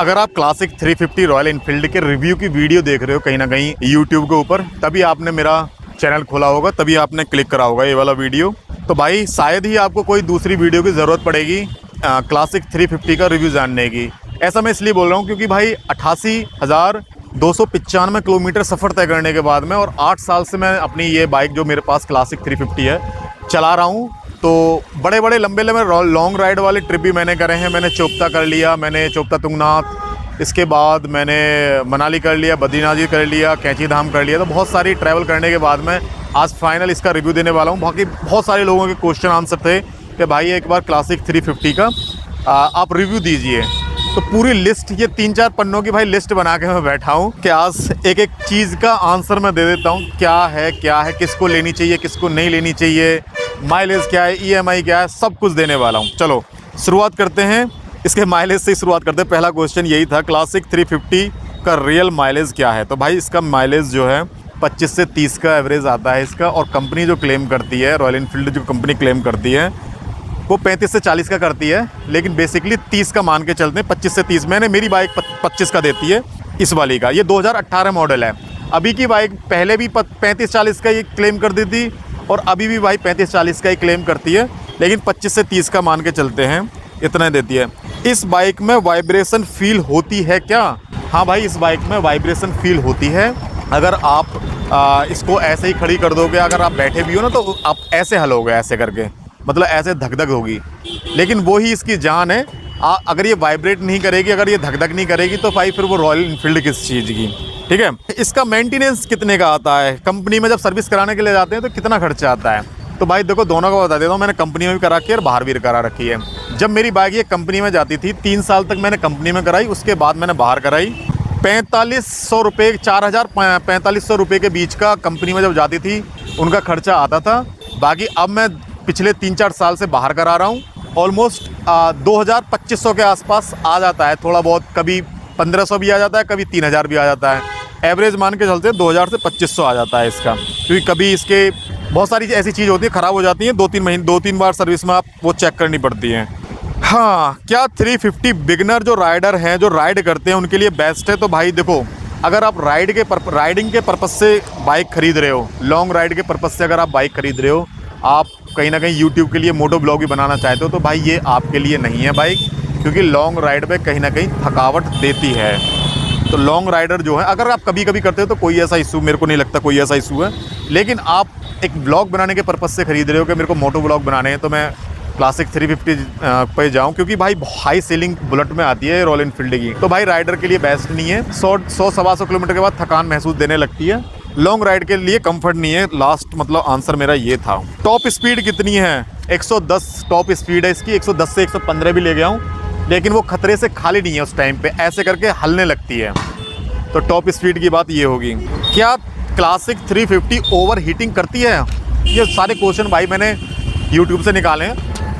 अगर आप classic 350 royal Enfield के रिव्यू की वीडियो देख रहे हो कहीं ना कहीं यूट्यूब के ऊपर, तभी आपने मेरा चैनल खोला होगा, तभी आपने क्लिक करा होगा ये वाला वीडियो। तो भाई शायद ही आपको कोई दूसरी वीडियो की ज़रूरत पड़ेगी क्लासिक 350 का रिव्यू जानने की। ऐसा मैं इसलिए बोल रहा हूँ क्योंकि भाई 88,295 किलोमीटर सफ़र तय करने के बाद में, और 8 साल से मैं अपनी ये बाइक जो मेरे पास क्लासिक 350 है चला रहा हूँ। तो बड़े बड़े लंबे लॉन्ग राइड वाले ट्रिप भी मैंने करे हैं। मैंने चोपता कर लिया, मैंने चोपता तुंगनाथ, इसके बाद मैंने मनाली कर लिया, बद्रीनाथ जी कर लिया, कैंची धाम कर लिया। तो बहुत सारी ट्रैवल करने के बाद में आज फाइनल इसका रिव्यू देने वाला हूँ। बाकी बहुत सारे लोगों के क्वेश्चन आंसर थे कि भाई एक बार क्लासिक 350 का आप रिव्यू दीजिए। तो पूरी लिस्ट, ये 3-4 पन्नों की भाई लिस्ट बना के मैं बैठा हूँ कि आज एक एक चीज़ का आंसर मैं दे देता हूँ, क्या है किसको लेनी चाहिए, किसको नहीं लेनी चाहिए, माइलेज क्या है, EMI क्या है, सब कुछ देने वाला हूँ। चलो शुरुआत करते हैं, इसके माइलेज से ही शुरुआत करते हैं। पहला क्वेश्चन यही था, क्लासिक 350 का रियल माइलेज क्या है। तो भाई इसका माइलेज जो है 25 से 30 का एवरेज आता है इसका, और कंपनी जो क्लेम करती है, रॉयल एनफील्ड जो कंपनी क्लेम करती है वो 35 से 40 का करती है, लेकिन बेसिकली 30 का मान के चलते हैं। 25 से 30 मैंने, मेरी बाइक 25 का देती है इस वाली का। ये 2018 मॉडल है। अभी की बाइक पहले भी 35-40 का ये क्लेम कर दी थी, और अभी भी भाई 35-40 का ही क्लेम करती है, लेकिन 25 से 30 का मान के चलते हैं, इतना देती है। इस बाइक में वाइब्रेशन फील होती है क्या? हाँ भाई, इस बाइक में वाइब्रेशन फील होती है। अगर आप इसको ऐसे ही खड़ी कर दोगे, अगर आप बैठे भी हो ना, तो आप ऐसे हलोगे, ऐसे करके, मतलब ऐसे धक धक होगी, लेकिन वो ही इसकी जान है। अगर ये वाइब्रेट नहीं करेगी, अगर ये धक धक नहीं करेगी, तो भाई फिर वो रॉयल एनफील्ड किस चीज़ की, ठीक है। इसका मेंटेनेंस कितने का आता है? कंपनी में जब सर्विस कराने के लिए जाते हैं तो कितना खर्चा आता है? तो भाई देखो, दोनों का बता देता हूँ। मैंने कंपनी में भी करा के और बाहर भी करा रखी है। जब मेरी बाइक ये कंपनी में जाती थी, 3 साल तक मैंने कंपनी में कराई, उसके बाद मैंने बाहर कराई। 4500 रुपये, 4500 रुपये के बीच का कंपनी में जब जाती थी उनका खर्चा आता था। बाकी अब मैं पिछले 3-4 साल से बाहर करा रहा हूँ, ऑलमोस्ट 2000-2500 के आसपास आ जाता है। थोड़ा बहुत, कभी 1500 भी आ जाता है, कभी 3000 भी आ जाता है। एवरेज मान के चलते 2000 से 2500 आ जाता है इसका, क्योंकि कभी इसके बहुत सारी ऐसी चीज़ होती है ख़राब हो जाती है, 2-3 बार सर्विस में आप वो चेक करनी पड़ती है। हाँ, क्या 350 बिगनर जो राइडर हैं, जो राइड करते हैं, उनके लिए बेस्ट है? तो भाई देखो, अगर आप राइडिंग के पर्पज़ से बाइक ख़रीद रहे हो, लॉन्ग राइड के पर्पज़ से अगर आप बाइक ख़रीद रहे हो, आप कहीं ना कहीं यूट्यूब के लिए मोटो ब्लॉग भी बनाना चाहते हो, तो भाई ये आपके लिए नहीं है बाइक, क्योंकि लॉन्ग राइड पे कहीं ना कहीं थकावट देती है। तो लॉन्ग राइडर जो है, अगर आप कभी कभी करते हो तो कोई ऐसा इशू, मेरे को नहीं लगता कोई ऐसा इशू है। लेकिन आप एक ब्लॉग बनाने के पर्पज़ से ख़रीद रहे हो कि मेरे को मोटो ब्लॉग बनाने हैं, तो मैं क्लासिक 350 पे जाऊँ, क्योंकि भाई हाई सेलिंग बुलेट में आती है रॉयल एनफील्ड की। तो भाई राइडर के लिए बेस्ट नहीं है। 100-125 किलोमीटर के बाद थकान महसूस देने लगती है। लॉन्ग राइड के लिए कंफर्ट नहीं है। लास्ट मतलब आंसर मेरा ये था। टॉप स्पीड कितनी है? 110 टॉप स्पीड है इसकी। 110 से 115 भी ले गया हूँ, लेकिन वो खतरे से खाली नहीं है। उस टाइम पे ऐसे करके हलने लगती है। तो टॉप स्पीड की बात ये होगी। क्या क्लासिक 350 ओवर हीटिंग करती है? ये सारे क्वेश्चन भाई मैंने यूट्यूब से निकाले हैं,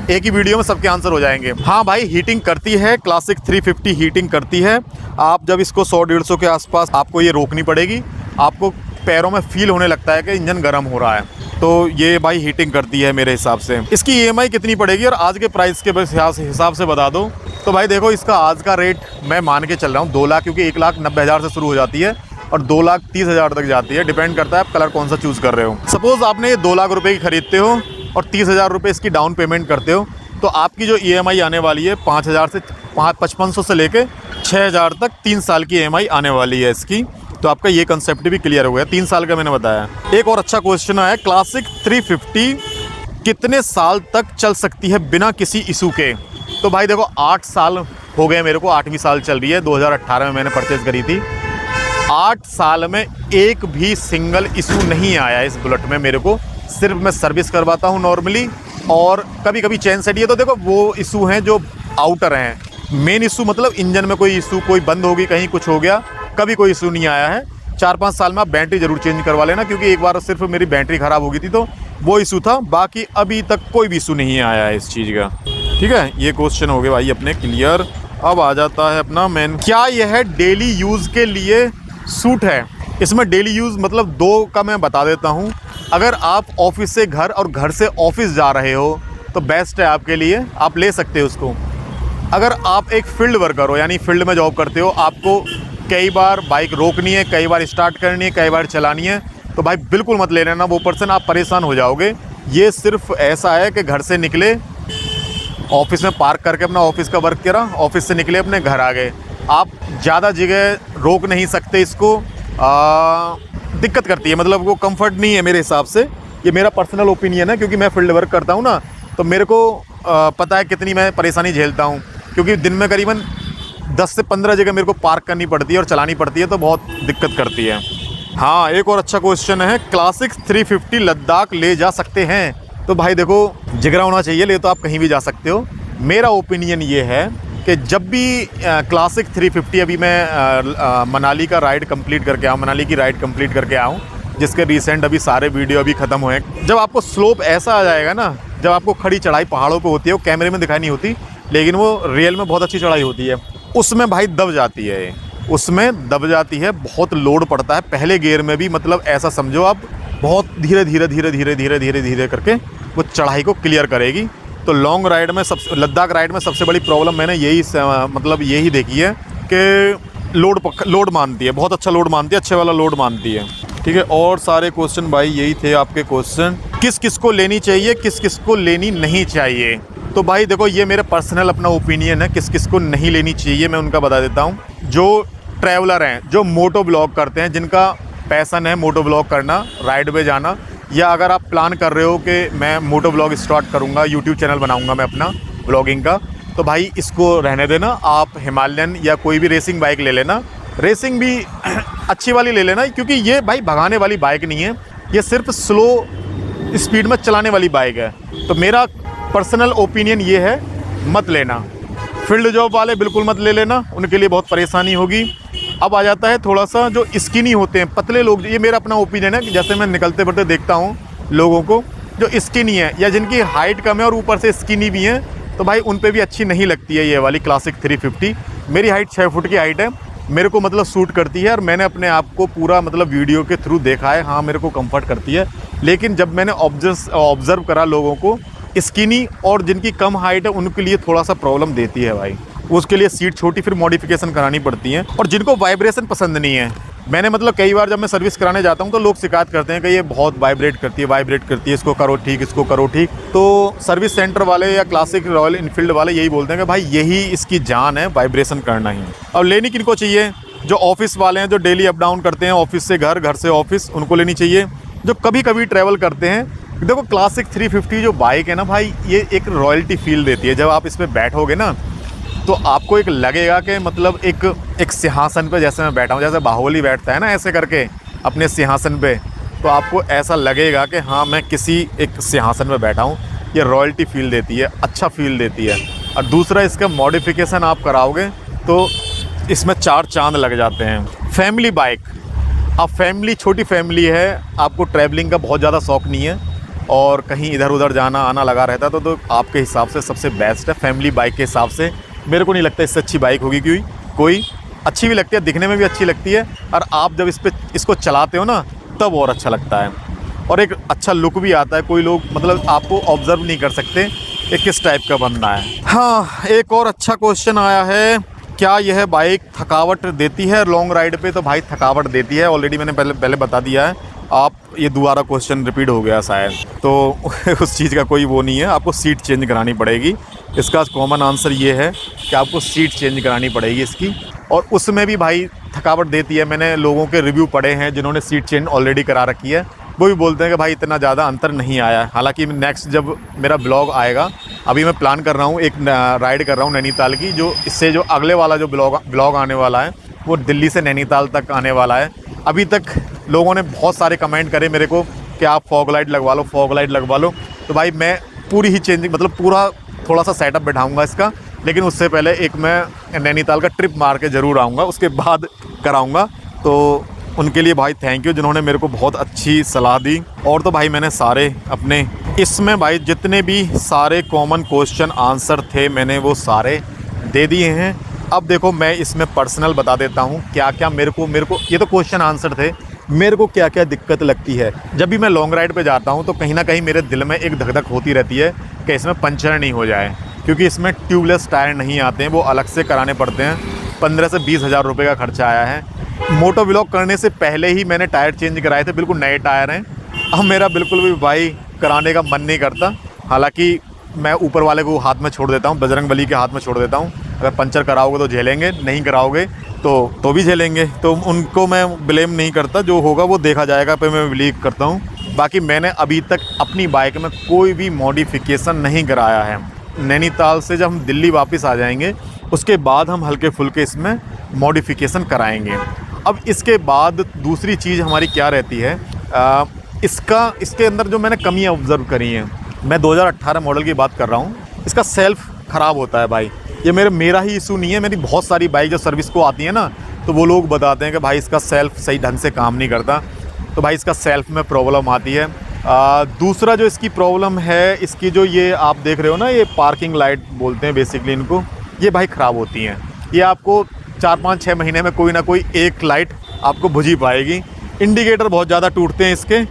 एक ही वीडियो में सबके आंसर हो जाएंगे। हाँ भाई, हीटिंग करती है। क्लासिक 350 हीटिंग करती है। आप जब इसको 100-150 के आसपास, आपको ये रोकनी पड़ेगी। आपको पैरों में फील होने लगता है कि इंजन गर्म हो रहा है, तो ये भाई हीटिंग करती है मेरे हिसाब से। इसकी EMI कितनी पड़ेगी और आज के प्राइस के हिसाब से बता दो। तो भाई देखो, इसका आज का रेट मैं मान के चल रहा हूँ 2 लाख, क्योंकि 1,90,000 से शुरू हो जाती है और 2,30,000 तक जाती है। डिपेंड करता है आप कलर कौन सा चूज़ कर रहे हो। सपोज़ आपने ये 2 लाख रुपये की खरीदते हो और 30,000 रुपये इसकी डाउन पेमेंट करते हो, तो आपकी जो EMI आने वाली है 5,500 से लेके 6,000 तक 3 साल की EMI आने वाली है इसकी। तो आपका ये कंसेप्ट भी क्लियर हो गया। 3 साल का मैंने बताया। एक और अच्छा क्वेश्चन आया, क्लासिक 350 कितने साल तक चल सकती है बिना किसी इशू के? तो भाई देखो, 8 साल हो गए मेरे को, 8वीं साल चल रही है। 2018 में मैंने परचेज़ करी थी। 8 साल में एक भी सिंगल इशू नहीं आया इस बुलेट में मेरे को। सिर्फ मैं सर्विस करवाता हूँ नॉर्मली, और कभी कभी चेन सेट। ये तो देखो वो इशू हैं जो आउटर हैं। मेन इशू मतलब इंजन में कोई इशू, कोई बंद होगी, कहीं कुछ हो गया, कभी कोई इशू नहीं आया है। 4-5 साल में आप बैटरी ज़रूर चेंज करवा लेना, क्योंकि एक बार सिर्फ मेरी बैटरी ख़राब हो गई थी, तो वो इशू था। बाकी अभी तक कोई भी इशू नहीं आया है इस चीज़ का। ठीक है, ये क्वेश्चन हो गए भाई अपने क्लियर। अब आ जाता है अपना मेन, क्या यह डेली यूज़ के लिए सूट है? इसमें डेली यूज़ मतलब 2 का मैं बता देता हूँ। अगर आप ऑफिस से घर और घर से ऑफिस जा रहे हो तो बेस्ट है आपके लिए, आप ले सकते हो उसको। अगर आप एक फील्ड वर्कर हो, यानी फील्ड में जॉब करते हो, आपको कई बार बाइक रोकनी है, कई बार स्टार्ट करनी है, कई बार चलानी है, तो भाई बिल्कुल मत ले लेना वो पर्सन, आप परेशान हो जाओगे। ये सिर्फ ऐसा है कि घर से निकले, ऑफिस में पार्क करके अपना ऑफिस का वर्क करा, ऑफिस से निकले अपने घर आ गए, आप ज़्यादा जगह रोक नहीं सकते इसको। दिक्कत करती है, मतलब वो कंफर्ट नहीं है मेरे हिसाब से। ये मेरा पर्सनल ओपिनियन है, क्योंकि मैं फील्ड वर्क करता हूँ ना, तो मेरे को पता है कितनी मैं परेशानी झेलता हूँ, क्योंकि दिन में करीबन 10 से 15 जगह मेरे को पार्क करनी पड़ती है और चलानी पड़ती है, तो बहुत दिक्कत करती है। हाँ, एक और अच्छा क्वेश्चन है, क्लासिक 350 लद्दाख ले जा सकते हैं? तो भाई देखो, जिगरा होना चाहिए, ले तो आप कहीं भी जा सकते हो। मेरा ओपिनियन ये है कि जब भी क्लासिक 350, अभी मैं मनाली का राइड कंप्लीट करके आऊँ, मनाली की राइड कंप्लीट करके आऊँ, जिसके रिसेंट अभी सारे वीडियो अभी ख़त्म हुए हैं। जब आपको स्लोप ऐसा आ जाएगा ना, जब आपको खड़ी चढ़ाई पहाड़ों पे होती है, वो कैमरे में दिखाई नहीं होती, लेकिन वो रियल में बहुत अच्छी चढ़ाई होती है, उसमें भाई दब जाती है, उसमें दब जाती है, बहुत लोड पड़ता है पहले गियर में भी। मतलब ऐसा समझो आप, बहुत धीरे धीरे धीरे धीरे धीरे धीरे धीरे करके वो चढ़ाई को क्लियर करेगी। तो लॉन्ग राइड में, लद्दाख राइड में सबसे बड़ी प्रॉब्लम मैंने यही देखी है कि लोड मानती है, बहुत अच्छा लोड मानती है, अच्छे वाला लोड मानती है। ठीक है, और सारे क्वेश्चन भाई यही थे आपके क्वेश्चन। किस किस को लेनी चाहिए, किस किस को लेनी नहीं चाहिए? तो भाई देखो, ये मेरा पर्सनल अपना ओपिनियन है, किस किस को नहीं लेनी चाहिए मैं उनका बता देता हूँ। जो ट्रैवलर हैं, जो मोटो ब्लॉग करते हैं, जिनका पैसन है मोटो ब्लॉग करना, राइड पे जाना, या अगर आप प्लान कर रहे हो कि मैं मोटो ब्लॉग स्टार्ट करूँगा, यूट्यूब चैनल बनाऊँगा मैं अपना ब्लॉगिंग का, तो भाई इसको रहने देना। आप हिमालयन या कोई भी रेसिंग बाइक ले लेना, रेसिंग भी अच्छी वाली ले लेना, क्योंकि ये भाई भगाने वाली बाइक नहीं है, ये सिर्फ स्लो स्पीड में चलाने वाली बाइक है। तो मेरा पर्सनल ओपिनियन ये है, मत लेना। फील्ड जॉब वाले बिल्कुल मत ले लेना, उनके लिए बहुत परेशानी होगी। अब आ जाता है थोड़ा सा जो स्किनी होते हैं, पतले लोग, ये मेरा अपना ओपिनियन है कि जैसे मैं निकलते बढ़ते देखता हूँ लोगों को जो स्किनी है या जिनकी हाइट कम है और ऊपर से स्किनी भी हैं, तो भाई उन पे भी अच्छी नहीं लगती है ये वाली क्लासिक 350। मेरी हाइट 6 फुट की हाइट है, मेरे को मतलब सूट करती है, और मैंने अपने आप को पूरा मतलब वीडियो के थ्रू देखा है, हाँ मेरे को कंफर्ट करती है। लेकिन जब मैंने ऑब्ज़र्व करा लोगों को, स्किनी और जिनकी कम हाइट है उनके लिए थोड़ा सा प्रॉब्लम देती है भाई, उसके लिए सीट छोटी फिर मॉडिफिकेशन करानी पड़ती है। और जिनको वाइब्रेशन पसंद नहीं है, मैंने मतलब कई बार जब मैं सर्विस कराने जाता हूँ तो लोग शिकायत करते हैं कि ये बहुत वाइब्रेट करती है, इसको करो ठीक, इसको करो ठीक। तो सर्विस सेंटर वाले या क्लासिक रॉयल इनफील्ड वाले यही बोलते हैं कि भाई यही इसकी जान है, वाइब्रेशन करना ही। अब लेनी किनको चाहिए? जो ऑफिस वाले हैं, जो डेली अप डाउन करते हैं, ऑफिस से घर, घर से ऑफिस, उनको लेनी चाहिए। जो कभी कभी ट्रैवल करते हैं, देखो क्लासिक 350 जो बाइक है ना भाई, ये एक रॉयल्टी फील देती है। जब आप इस पर बैठोगे ना, तो आपको एक लगेगा कि मतलब एक सिंहासन पे जैसे मैं बैठा हूँ, जैसे बाहुबली बैठता है ना ऐसे करके अपने सिंहासन पे, तो आपको ऐसा लगेगा कि हाँ मैं किसी एक सिंहासन पे बैठा हूँ। ये रॉयल्टी फील देती है, अच्छा फील देती है। और दूसरा, इसका मॉडिफिकेशन आप कराओगे तो इसमें 4 चांद लग जाते हैं। फैमिली बाइक, अब फैमिली, छोटी फैमिली है, आपको ट्रैवलिंग का बहुत ज़्यादा शौक़ नहीं है और कहीं इधर उधर जाना आना लगा रहता है, तो आपके हिसाब से सबसे बेस्ट है फैमिली बाइक के हिसाब से। मेरे को नहीं लगता इससे अच्छी बाइक होगी कोई। अच्छी भी लगती है, दिखने में भी अच्छी लगती है, और आप जब इसको चलाते हो ना तब और अच्छा लगता है, और एक अच्छा लुक भी आता है। कोई लोग मतलब आपको ऑब्जर्व नहीं कर सकते ये किस टाइप का बंदा है। हाँ, एक और अच्छा क्वेश्चन आया है, क्या यह बाइक थकावट देती है लॉन्ग राइड पे? तो भाई थकावट देती है, ऑलरेडी मैंने पहले बता दिया है। आप ये दोबारा क्वेश्चन रिपीट हो गया शायद, तो उस चीज़ का कोई वो नहीं है। आपको सीट चेंज करानी पड़ेगी, इसका कॉमन आंसर ये है कि आपको सीट चेंज करानी पड़ेगी इसकी, और उसमें भी भाई थकावट देती है। मैंने लोगों के रिव्यू पढ़े हैं जिन्होंने सीट चेंज ऑलरेडी करा रखी है, वो भी बोलते हैं कि भाई इतना ज़्यादा अंतर नहीं आया है। हालांकि नेक्स्ट जब मेरा ब्लॉग आएगा, अभी मैं प्लान कर रहा हूँ, एक राइड कर रहा हूँ नैनीताल की, जो इससे जो अगले वाला जो ब्लॉग आने वाला है वो दिल्ली से नैनीताल तक आने वाला है। अभी तक लोगों ने बहुत सारे कमेंट करे मेरे को कि आप फॉग लाइट लगवा लो, तो भाई मैं पूरी ही चेंजिंग, मतलब पूरा थोड़ा सा सेटअप बैठाऊँगा इसका, लेकिन उससे पहले एक मैं नैनीताल का ट्रिप मार के ज़रूर आऊँगा, उसके बाद कराऊँगा। तो उनके लिए भाई थैंक यू, जिन्होंने मेरे को बहुत अच्छी सलाह दी। और तो भाई मैंने सारे अपने इसमें भाई जितने भी सारे कॉमन क्वेश्चन आंसर थे, मैंने वो सारे दे दिए हैं। अब देखो मैं इसमें पर्सनल बता देता हूँ क्या क्या मेरे को ये तो क्वेश्चन आंसर थे, मेरे को क्या क्या दिक्कत लगती है। जब भी मैं लॉन्ग राइड पे जाता हूँ तो कहीं ना कहीं मेरे दिल में एक धक धक होती रहती है कि इसमें पंचर नहीं हो जाए। क्योंकि इसमें ट्यूबलेस टायर नहीं आते हैं, वो अलग से कराने पड़ते हैं। 15 से 20 हज़ार रुपये का खर्चा आया है। मोटो व्लॉग करने से पहले ही मैंने टायर चेंज कराए थे, बिल्कुल नए टायर हैं। अब मेरा बिल्कुल भी भाई कराने का मन नहीं करता। हालांकि मैं ऊपर वाले को हाथ में छोड़ देता हूँ, बजरंगबली के हाथ में छोड़ देता हूँ। अगर पंचर कराओगे तो झेलेंगे, नहीं कराओगे तो भी झेलेंगे। तो उनको मैं ब्लेम नहीं करता, जो होगा वो देखा जाएगा पे मैं बिलीव करता हूँ। बाकी मैंने अभी तक अपनी बाइक में कोई भी मॉडिफिकेशन नहीं कराया है। नैनीताल से जब हम दिल्ली वापस आ जाएंगे उसके बाद हम हल्के फुल्के इसमें मॉडिफिकेशन कराएंगे। अब इसके बाद दूसरी चीज़ हमारी क्या रहती है, इसके अंदर जो मैंने कमियाँ ऑब्ज़र्व करी हैं, मैं 2018 मॉडल की बात कर रहा हूँ। इसका सेल्फ़ ख़राब होता है भाई। ये मेरा ही इशू नहीं है, मेरी बहुत सारी बाइक जो सर्विस को आती है ना, तो वो लोग बताते हैं कि भाई इसका सेल्फ़ सही ढंग से काम नहीं करता। तो भाई इसका सेल्फ़ में प्रॉब्लम आती है। दूसरा जो इसकी प्रॉब्लम है, इसकी जो ये आप देख रहे हो ना, ये पार्किंग लाइट बोलते हैं बेसिकली इनको, ये भाई ख़राब होती हैं। ये आपको 4-5-6 महीने में कोई ना कोई एक लाइट आपको बुझ ही पाएगी। इंडिकेटर बहुत ज़्यादा टूटते हैं इसके।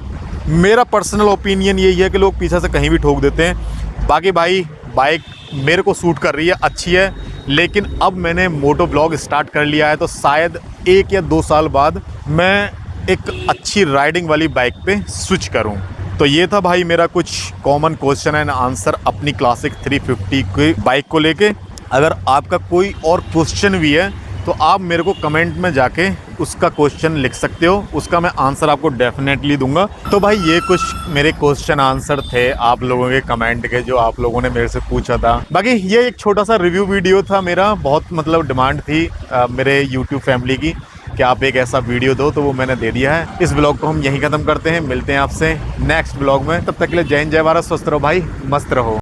मेरा पर्सनल ओपिनियन यही है कि लोग पीछे से कहीं भी ठोक देते हैं। बाकी भाई बाइक मेरे को सूट कर रही है, अच्छी है। लेकिन अब मैंने मोटो व्लॉग स्टार्ट कर लिया है, तो शायद 1 या 2 साल बाद मैं एक अच्छी राइडिंग वाली बाइक पे स्विच करूं। तो ये था भाई मेरा कुछ कॉमन क्वेश्चन एंड आंसर अपनी क्लासिक 350 की बाइक को लेके। अगर आपका कोई और क्वेश्चन भी है तो आप मेरे को कमेंट में जाके उसका क्वेश्चन लिख सकते हो, उसका मैं आंसर आपको डेफिनेटली दूंगा। तो भाई ये कुछ मेरे क्वेश्चन आंसर थे आप लोगों के कमेंट के, जो आप लोगों ने मेरे से पूछा था। बाकी ये एक छोटा सा रिव्यू वीडियो था मेरा, बहुत मतलब डिमांड थी मेरे यूट्यूब फैमिली की कि आप एक ऐसा वीडियो दो, तो वो मैंने दे दिया है। इस ब्लॉग को हम यहीं ख़त्म करते हैं, मिलते हैं आपसे नेक्स्ट ब्लॉग में। तब तक के लिए जय हिंद, जय भारत, स्वस्थ रहो भाई, मस्त रहो।